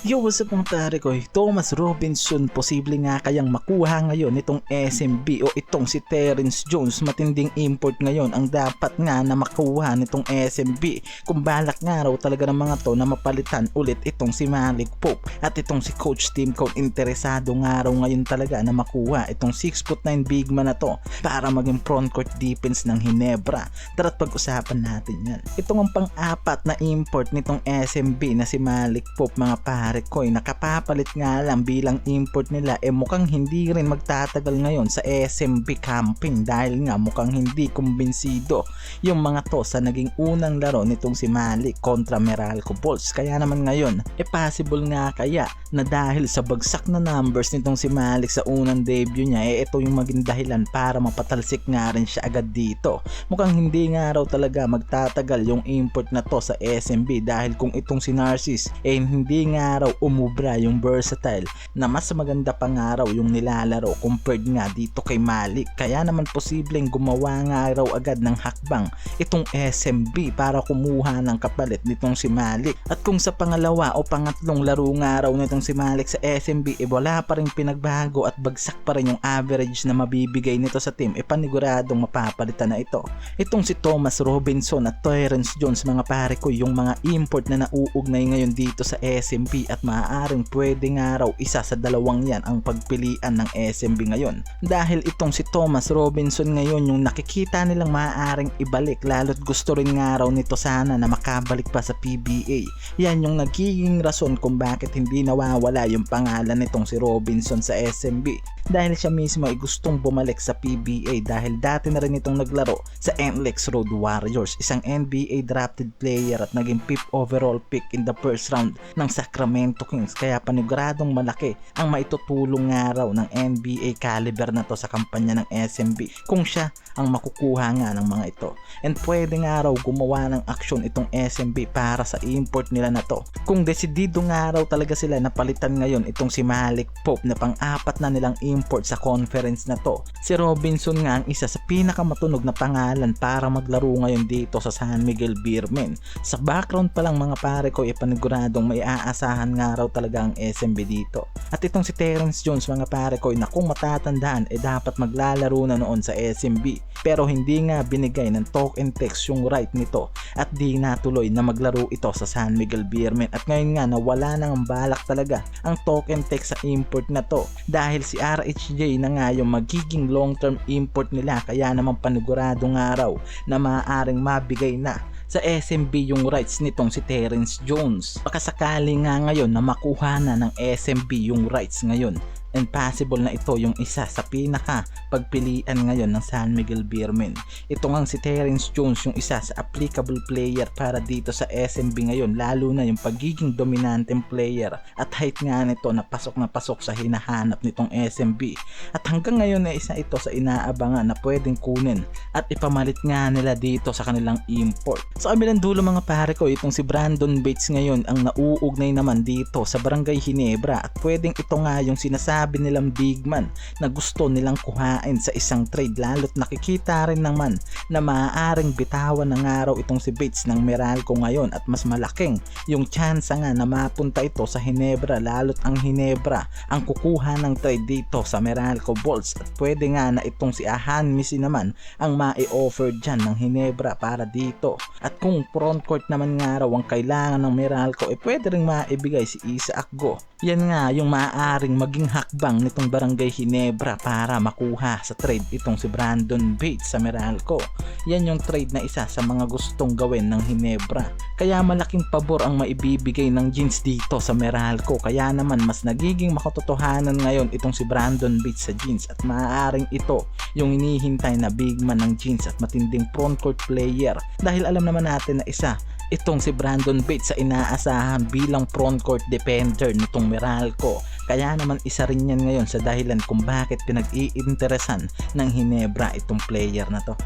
Yo, what's up mga pare ko? Thomas Robinson, posible nga kayang makuha ngayon itong SMB o itong si Terence Jones. Matinding import ngayon ang dapat nga na makuha nitong SMB. Kung balak nga raw talaga ng mga to na mapalitan ulit itong si Malik Pope at itong si Coach Tim Cone, interesado nga raw ngayon talaga na makuha itong 6'9" big man na to para maging frontcourt defense ng Ginebra. Tara't pag-usapan natin yan. Itong ang pang-apat na import nitong SMB na si Malik Pope mga pare ko, nakapapalit nga lang bilang import nila mukhang hindi rin magtatagal ngayon sa SMB camping dahil nga mukhang hindi kumbinsido yung mga to sa naging unang laro nitong si Malik kontra Meralco Bulls. Kaya naman ngayon possible nga kaya na dahil sa bagsak na numbers nitong si Malik sa unang debut niya ito yung maging dahilan para mapatalsik nga rin siya agad dito. Mukhang hindi nga raw talaga magtatagal yung import na to sa SMB dahil kung itong si Narcis hindi nga raw umubra yung versatile na mas maganda pa nga raw yung nilalaro compared nga dito kay Malik. Kaya naman posibleng gumawa nga raw agad ng hakbang itong SMB para kumuha ng kapalit nitong si Malik. At kung sa pangalawa o pangatlong laro nga raw nitong si Malik sa SMB wala pa rin pinagbago at bagsak pa rin yung average na mabibigay nito sa team, paniguradong mapapalitan na ito. Itong si Thomas Robinson at Terence Jones mga pare ko, yung mga import na nauugnay ngayon dito sa SMB at maaaring pwede nga raw isa sa dalawang yan ang pagpilian ng SMB ngayon. Dahil itong si Thomas Robinson ngayon yung nakikita nilang maaaring ibalik, lalo't gusto rin nga raw nito sana na makabalik pa sa PBA. Yan yung nagiging rason kung bakit hindi nawawala yung pangalan nitong si Robinson sa SMB. Dahil siya mismo ay gustong bumalik sa PBA dahil dati na rin itong naglaro sa NLEX Road Warriors, isang NBA drafted player at naging 5th overall pick in the first round ng Sacramento Kings. Kaya paniguradong malaki ang maitutulong nga raw ng NBA caliber na to sa kampanya ng SMB kung siya ang makukuha nga ng mga ito. And pwede nga raw gumawa ng aksyon itong SMB para sa import nila na to. Kung desidido nga raw talaga sila na palitan ngayon itong si Malik Pope na pang-apat na nilang import sa conference na to. Si Robinson nga ang isa sa pinakamatunog na pangalan para maglaro ngayon dito sa San Miguel Beermen. Sa background pa lang mga pare ko paniguradong may aasahan nga raw talaga ang SMB dito. At itong si Terence Jones mga pare ko na kung matatandaan dapat maglalaro na noon sa SMB pero hindi nga binigay ng talk and text yung right nito at di natuloy na maglaro ito sa San Miguel Beermen. At ngayon nga nawala nang balak talaga ang talk and text sa import na to dahil si RHJ na nga yung magiging long term import nila. Kaya naman panigurado nga raw na maaaring mabigay na sa SMB yung rights nitong si Terence Jones. Baka sakali nga ngayon na makuha na ng SMB yung rights ngayon, and possible na ito yung isa sa pinaka pagpilian ngayon ng San Miguel Beermen. Ito ngang si Terence Jones yung isa sa applicable player para dito sa SMB ngayon, lalo na yung pagiging dominanteng player at height nga nito na pasok sa hinahanap nitong SMB. At hanggang ngayon isa ito sa inaabangan na pwedeng kunin at ipamalit nga nila dito sa kanilang import. Sa kabilang dulo mga pare ko, itong si Brandon Bates ngayon ang nauugnay naman dito sa Barangay Ginebra at pwedeng ito nga yung sinasabi nilang big man na gusto nilang kuhain sa isang trade, lalo't nakikita rin naman na maaaring bitawan ng araw itong si Bates ng Meralco ngayon at mas malaking yung chance nga na mapunta ito sa Ginebra, lalo't ang Ginebra ang kukuha ng trade dito sa Meralco Bulls at pwede nga na itong si Ahan Misi naman ang mai-offer dyan ng Ginebra para dito. At kung frontcourt naman nga raw ang kailangan ng Meralco pwede rin maibigay si Isaac Go. Yan nga yung maaaring maging hakbang nitong Barangay Ginebra para makuha sa trade itong si Brandon Bates sa Meralco. Yan yung trade na isa sa mga gustong gawin ng Ginebra. Kaya malaking pabor ang maibibigay ng Jeans dito sa Meralco. Kaya naman mas nagiging makatotohanan ngayon itong si Brandon Bates sa Jeans at maaaring ito yung hinihintay na big man ng Jeans at matinding frontcourt player dahil alam naman natin na isa itong si Brandon Bates sa inaasahan bilang frontcourt defender nitong Meralco. Kaya naman isa rin yan ngayon sa dahilan kung bakit pinag-iinteresan ng Ginebra itong player na to.